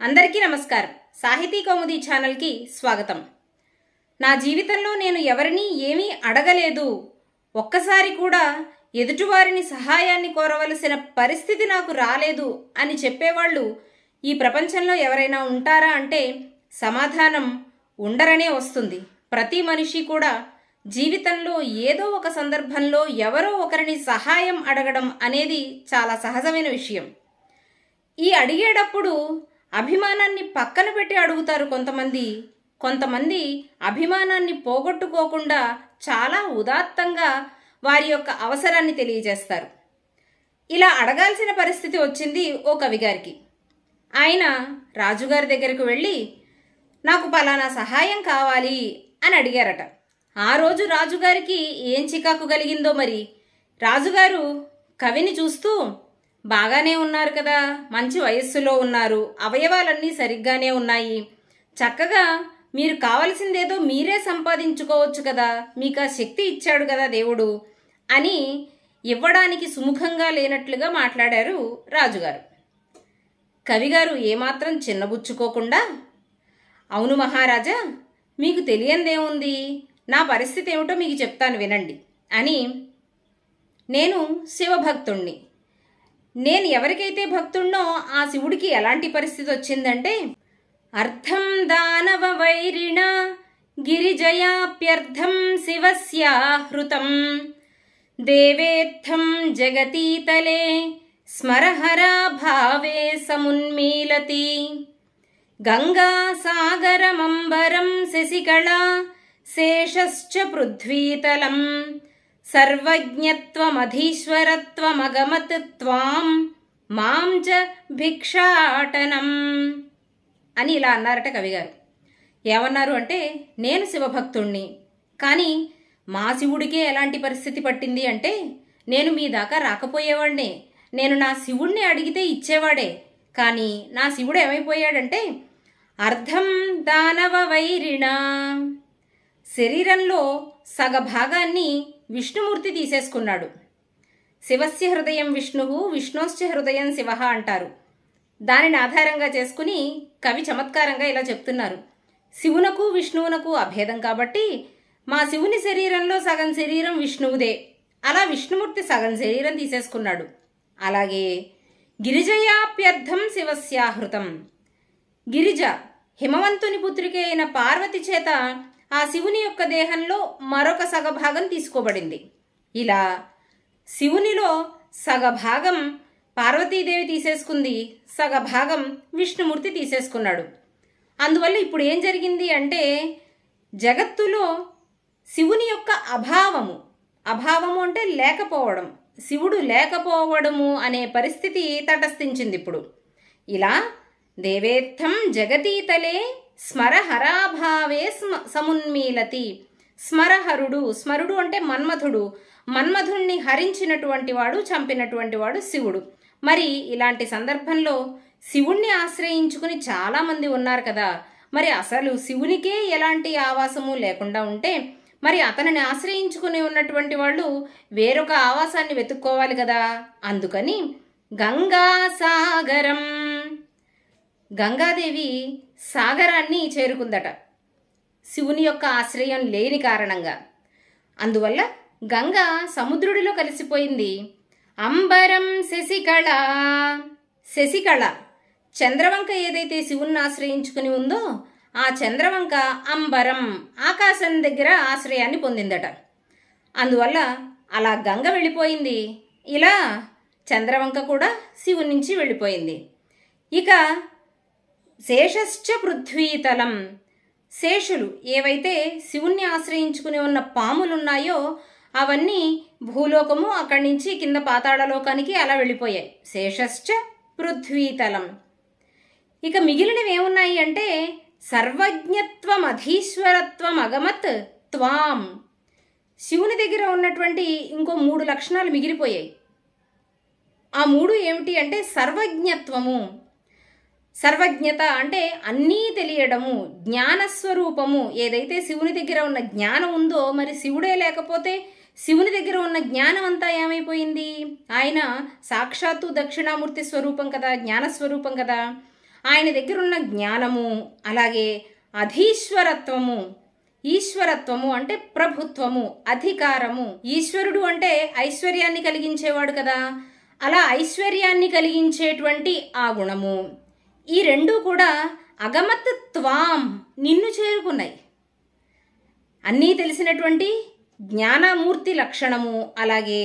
అందరికీ నమస్కారం. సాహితీ కౌముది ఛానల్కి స్వాగతం. నా జీవితంలో నేను ఎవరిని ఏమీ అడగలేదు, ఒక్కసారి కూడా ఎదుటివారిని సహాయాన్ని కోరవలసిన పరిస్థితి నాకు రాలేదు అని చెప్పేవాళ్ళు ఈ ప్రపంచంలో ఎవరైనా ఉంటారా అంటే సమాధానం ఉండరనే వస్తుంది. ప్రతి మనిషి కూడా జీవితంలో ఏదో ఒక సందర్భంలో ఎవరో ఒకరిని సహాయం అడగడం అనేది చాలా సహజమైన విషయం. ఈ అడిగేటప్పుడు అభిమానాన్ని పక్కన పెట్టి అడుగుతారు కొంతమంది అభిమానాన్ని పోగొట్టుకోకుండా చాలా ఉదాత్తంగా వారి యొక్క అవసరాన్ని తెలియజేస్తారు. ఇలా అడగాల్సిన పరిస్థితి వచ్చింది ఓ కవిగారికి. ఆయన రాజుగారి దగ్గరకు వెళ్ళి నాకు పలానా సహాయం కావాలి అని అడిగారట. ఆ రోజు రాజుగారికి ఏం చికాకు కలిగిందో మరి. రాజుగారు కవిని చూస్తూ, బాగానే ఉన్నారు కదా, మంచి వయస్సులో ఉన్నారు, అవయవాలన్నీ సరిగ్గానే ఉన్నాయి, చక్కగా మీరు కావలసిందేదో మీరే సంపాదించుకోవచ్చు కదా, మీకు ఆ శక్తి ఇచ్చాడు కదా దేవుడు అని ఇవ్వడానికి సుముఖంగా లేనట్లుగా మాట్లాడారు రాజుగారు. కవిగారు ఏమాత్రం చిన్నబుచ్చుకోకుండా, అవును మహారాజా, మీకు తెలియందేముంది, నా పరిస్థితి ఏమిటో మీకు చెప్తాను వినండి అని, నేను శివభక్తుణ్ణి, నేను ఎవరికైతే భక్తుణ్ణో ఆ శివుడికి ఎలాంటి పరిస్థితి వచ్చిందంటే, అర్థం దానవ వైరిణ గిరిజయాప్యర్థం శివస్యాహృతం దేవేత్థం జగతీతలే స్మరహరా భావే సమున్మీలతి గంగా సాగరమంబరం శశికళా శేషశ్చ పృథ్వీతలం సర్వజ్ఞత్వమధీశ్వరత్వమగమత్ త్వాం మాం చ భిక్షాటనం అని ఇలా అన్నారట కవిగారు. ఏమన్నారు అంటే, నేను శివభక్తుణ్ణి, కానీ మా శివుడికే ఎలాంటి పరిస్థితి పట్టింది అంటే, నేను మీ దాకా రాకపోయేవాడినే, నేను నా శివుణ్ణి అడిగితే ఇచ్చేవాడే, కానీ నా శివుడు ఏమైపోయాడంటే అర్ధం దానవ వైరిణ, శరీరంలో సగభాగాన్ని విష్ణుమూర్తి తీసేసుకున్నాడు. శివస్య హృదయం విష్ణువు విష్ణోశ్చ హృదయం శివ అంటారు. దానిని ఆధారంగా చేసుకుని కవి చమత్కారంగా ఇలా చెప్తున్నారు. శివునకు విష్ణువునకు అభేదం కాబట్టి మా శివుని శరీరంలో సగం శరీరం విష్ణువుదే, అలా విష్ణుమూర్తి సగం శరీరం తీసేసుకున్నాడు. అలాగే గిరిజయాప్యర్థం శివస్యాహృతం, గిరిజ హిమవంతుని పుత్రిక అయిన పార్వతి చేత ఆ శివుని యొక్క దేహంలో మరొక సగభాగం తీసుకోబడింది. ఇలా శివునిలో సగభాగం పార్వతీదేవి తీసేసుకుంది, సగభాగం విష్ణుమూర్తి తీసేసుకున్నాడు. అందువల్ల ఇప్పుడు ఏం జరిగింది అంటే, జగత్తులో శివుని యొక్క అభావము అంటే లేకపోవడం, శివుడు లేకపోవడము అనే పరిస్థితి తటస్థించింది ఇప్పుడు. ఇలా దేవేత్థం జగతీతలే స్మరహరాభావే సమున్మీలతి, స్మరుడు అంటే మన్మధుణ్ణి హరించినటువంటి వాడు, చంపినటువంటి వాడు శివుడు. మరి ఇలాంటి సందర్భంలో శివుణ్ణి ఆశ్రయించుకుని చాలామంది ఉన్నారు కదా, మరి అసలు శివునికే ఎలాంటి ఆవాసము లేకుండా ఉంటే మరి అతనిని ఆశ్రయించుకుని ఉన్నటువంటి వాళ్ళు వేరొక ఆవాసాన్ని వెతుక్కోవాలి కదా. అందుకని గంగా సాగరం, గంగాదేవి సాగరాన్ని చేరుకుందట శివుని యొక్క ఆశ్రయం లేని కారణంగా. అందువల్ల గంగా సముద్రుడిలో కలిసిపోయింది. అంబరం శశికళ, శశికళ చంద్రవంక ఏదైతే శివుణ్ణి ఆశ్రయించుకుని ఉందో ఆ చంద్రవంక అంబరం ఆకాశం దగ్గర ఆశ్రయాన్ని పొందిందట. అందువల్ల అలా గంగ వెళ్ళిపోయింది, ఇలా చంద్రవంక కూడా శివుని నుంచి వెళ్ళిపోయింది. ఇక శేషశ్చ పృథ్వీతలం, శేషులు ఏవైతే శివుణ్ణి ఆశ్రయించుకుని ఉన్న పాములున్నాయో అవన్నీ భూలోకము, అక్కడి నుంచి కింద పాతాళలోకానికి అలా వెళ్ళిపోయాయి. శేషశ్చ పృథ్వీతలం. ఇక మిగిలినవి ఏమున్నాయి అంటే, సర్వజ్ఞత్వం అధీశ్వరత్వం అగమత్ త్వాం, శివుని దగ్గర ఉన్నటువంటి ఇంకో 3 లక్షణాలు మిగిలిపోయాయి. ఆ 3 ఏమిటి అంటే, సర్వజ్ఞత్వము, సర్వజ్ఞత అంటే అన్నీ తెలియడము, జ్ఞానస్వరూపము. ఏదైతే శివుని దగ్గర ఉన్న జ్ఞానం ఉందో, మరి శివుడే లేకపోతే శివుని దగ్గర ఉన్న జ్ఞానం అంతా ఏమైపోయింది? ఆయన సాక్షాత్తు దక్షిణామూర్తి స్వరూపం కదా, జ్ఞానస్వరూపం కదా. ఆయన దగ్గర ఉన్న జ్ఞానము, అలాగే అధీశ్వరత్వము. ఈశ్వరత్వము అంటే ప్రభుత్వము, అధికారము. ఈశ్వరుడు అంటే ఐశ్వర్యాన్ని కలిగించేవాడు కదా, అలా ఐశ్వర్యాన్ని కలిగించేటువంటి ఆ గుణము. ఈ రెండూ కూడా అగమత్ త్వాం నిన్ను చేరుకున్నాయి. అన్నీ తెలిసినటువంటి జ్ఞానమూర్తి లక్షణము, అలాగే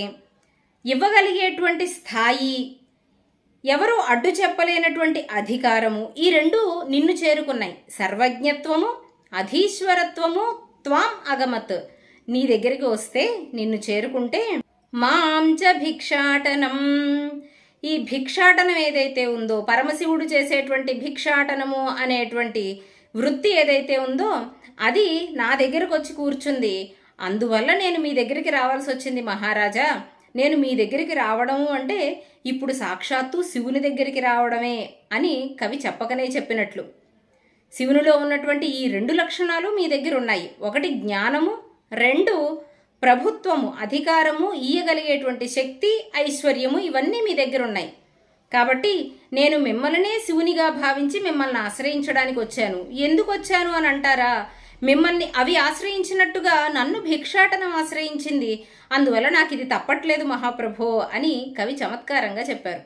ఇవ్వగలిగేటువంటి స్థాయి, ఎవరు అడ్డు చెప్పలేనటువంటి అధికారము, ఈ రెండు నిన్ను చేరుకున్నాయి. సర్వజ్ఞత్వము, అధీశ్వరత్వము, త్వాం అగమత్ నీ దగ్గరికి వస్తే, నిన్ను చేరుకుంటే, మాంచ భిక్షాటనం. ఈ భిక్షాటనం ఏదైతే ఉందో, పరమశివుడు చేసేటువంటి భిక్షాటనము అనేటువంటి వృత్తి ఏదైతే ఉందో అది నా దగ్గరకు వచ్చి కూర్చుంది. అందువల్ల నేను మీ దగ్గరికి రావాల్సి వచ్చింది మహారాజా. నేను మీ దగ్గరికి రావడము అంటే ఇప్పుడు సాక్షాత్తు శివుని దగ్గరికి రావడమే అని కవి చెప్పకనే చెప్పినట్లు. శివునిలో ఉన్నటువంటి ఈ రెండు లక్షణాలు మీ దగ్గర ఉన్నాయి. ఒకటి జ్ఞానము, రెండు ప్రభుత్వము, అధికారము, ఇయ్యగలిగేటువంటి శక్తి, ఐశ్వర్యము, ఇవన్నీ మీ దగ్గర ఉన్నాయి. కాబట్టి నేను మిమ్మల్నే శివునిగా భావించి మిమ్మల్ని ఆశ్రయించడానికి వచ్చాను. ఎందుకు వచ్చాను అని అంటారా? మిమ్మల్ని అవి ఆశ్రయించినట్టుగా నన్ను భిక్షాటనం ఆశ్రయించింది, అందువల్ల నాకు ఇది తప్పట్లేదు మహాప్రభో అని కవి చమత్కారంగా చెప్పారు.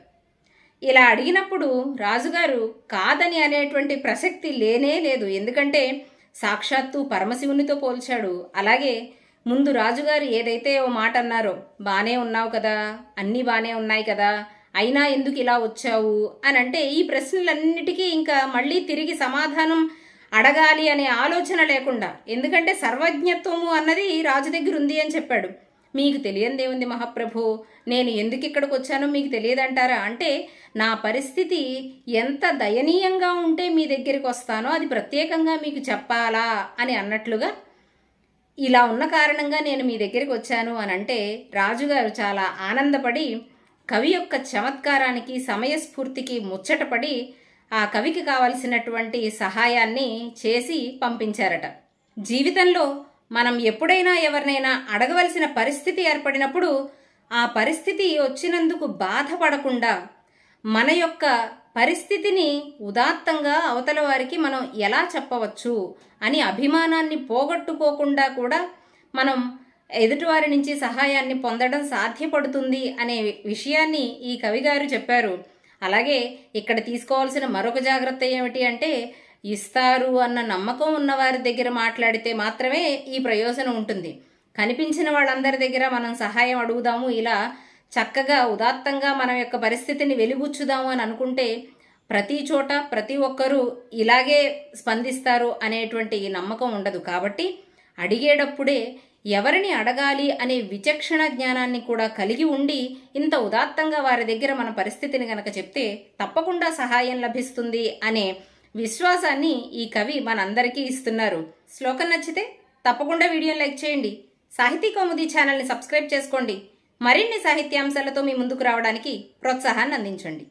ఇలా అడిగినప్పుడు రాజుగారు కాదని అనేటువంటి ప్రసక్తి లేనే లేదు. ఎందుకంటే సాక్షాత్తు పరమశివునితో పోల్చాడు. అలాగే ముందు రాజుగారు ఏదైతే ఓ మాట అన్నారో, బానే ఉన్నావు కదా, అన్నీ బానే ఉన్నాయి కదా, అయినా ఎందుకు ఇలా వచ్చావు అని అంటే, ఈ ప్రశ్నలన్నిటికీ ఇంకా మళ్ళీ తిరిగి సమాధానం అడగాలి అనే ఆలోచన లేకుండా, ఎందుకంటే సర్వజ్ఞత్వము అన్నది రాజు దగ్గర ఉంది అని చెప్పాడు. మీకు తెలియందేముంది మహాప్రభు, నేను ఎందుకు ఇక్కడికి వచ్చానో మీకు తెలియదంటారా అంటే, నా పరిస్థితి ఎంత దయనీయంగా ఉంటే మీ దగ్గరికి వస్తానో అది ప్రత్యేకంగా మీకు చెప్పాలా అని అన్నట్లుగా, ఇలా ఉన్న కారణంగా నేను మీ దగ్గరికి వచ్చాను అని అంటే రాజుగారు చాలా ఆనందపడి కవి యొక్క చమత్కారానికి, సమయస్ఫూర్తికి ముచ్చటపడి ఆ కవికి కావలసినటువంటి సహాయాన్ని చేసి పంపించారట. జీవితంలో మనం ఎప్పుడైనా ఎవరినైనా అడగవలసిన పరిస్థితి ఏర్పడినప్పుడు ఆ పరిస్థితి వచ్చినందుకు బాధపడకుండా మన యొక్క పరిస్థితిని ఉదాత్తంగా అవతల వారికి మనం ఎలా చెప్పవచ్చు అని అభిమానాన్ని పోగొట్టుకోకుండా కూడా మనం ఎదుటివారి నుంచి సహాయాన్ని పొందడం సాధ్యపడుతుంది అనే విషయాన్ని ఈ కవిగారు చెప్పారు. అలాగే ఇక్కడ తీసుకోవాల్సిన మరొక జాగ్రత్త ఏమిటి అంటే, ఇస్తారు అన్న నమ్మకం ఉన్నవారి దగ్గర మాట్లాడితే మాత్రమే ఈ ప్రయోజనం ఉంటుంది. కనిపించిన వాళ్ళందరి దగ్గర మనం సహాయం అడుగుదాము, ఇలా చక్కగా ఉదాత్తంగా మన యొక్క పరిస్థితిని వెలిబుచ్చుదాము అని అనుకుంటే ప్రతి చోట ప్రతి ఒక్కరూ ఇలాగే స్పందిస్తారు అనేటువంటి నమ్మకం ఉండదు. కాబట్టి అడిగేటప్పుడే ఎవరిని అడగాలి అనే విచక్షణ జ్ఞానాన్ని కూడా కలిగి ఉండి ఇంత ఉదాత్తంగా వారి దగ్గర మన పరిస్థితిని గనక చెప్తే తప్పకుండా సహాయం లభిస్తుంది అనే విశ్వాసాన్ని ఈ కవి మనందరికీ ఇస్తున్నారు. శ్లోకం నచ్చితే తప్పకుండా వీడియోని లైక్ చేయండి. సాహితీ కౌముది ఛానల్ని సబ్స్క్రైబ్ చేసుకోండి. మరిన్ని సాహిత్యాంశాలతో మీ ముందుకు రావడానికి ప్రోత్సాహాన్ని అందించండి.